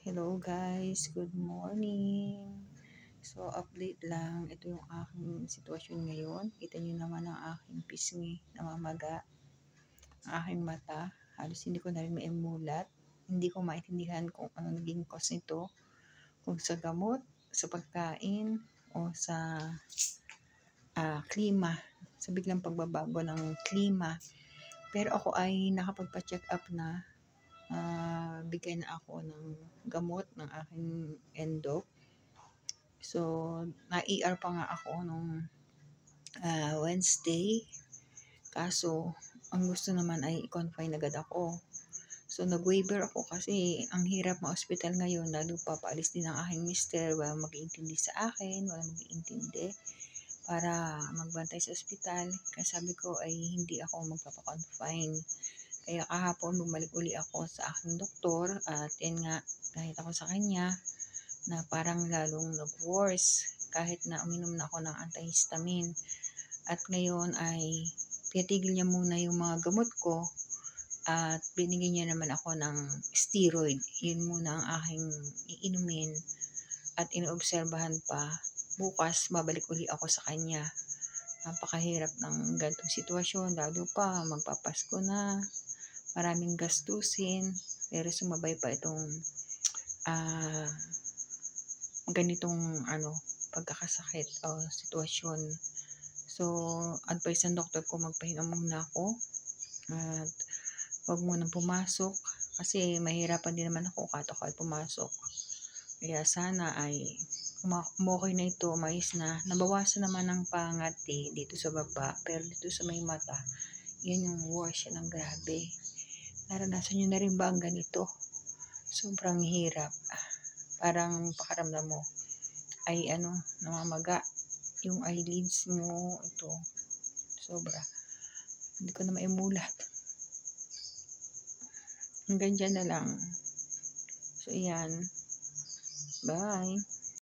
Hello guys, good morning. So update lang, ito yung aking sitwasyon ngayon. Kita niyo naman ang aking pisngi, namamaga, ang aking mata. Halos hindi ko na rin maimulat. Hindi ko maintindihan kung ano naging cause nito. Kung sa gamot, sa pagkain, o sa klima. Sa biglang pagbabago ng klima. Pero ako ay nakapagpa-check up na. Bigay na ako ng gamot ng aking endo. So, na-ER pa nga ako nung Wednesday. Kaso, ang gusto naman ay i-confine agad ako. So, nag-waiver ako kasi ang hirap ma-hospital ngayon. Lalo pa, paalis din ang aking mister. Walang mag-iintindi sa akin. Walang mag-iintindi para magbantay sa ospital. Kaya sabi ko ay hindi ako magpapakonfine. Kaya kahapon bumalik uli ako sa aking doktor at yan nga, kahit ako sa kanya na parang lalong nag-worse kahit na uminom na ako ng antihistamine. At ngayon ay pinatigil niya muna yung mga gamot ko at binigyan niya naman ako ng steroid. Yun muna ang aking iinumin at inoobserbahan pa. Bukas babalik uli ako sa kanya. Napakahirap ng ganitong sitwasyon, lalo pa magpapasko na. Maraming gastusin, pero sumabay pa itong ganitong pagkakasakit o sitwasyon. So, advice ng doktor ko magpahinga muna ako at wag munang pumasok kasi mahirapan din naman ako kahit ako ay pumasok. Kaya sana ay umokay na ito, mais na. Nabawasan naman ng pangati dito sa baba, pero dito sa may mata, yan yung worse siya ng grabe. Naranasan nyo na rin ba ang ganito? Sobrang hirap. Parang pakaramdam mo ay namamaga yung eyelids mo. Ito, sobra. Hindi ko na maimulat. Hanggang dyan na lang. So, yan. Bye.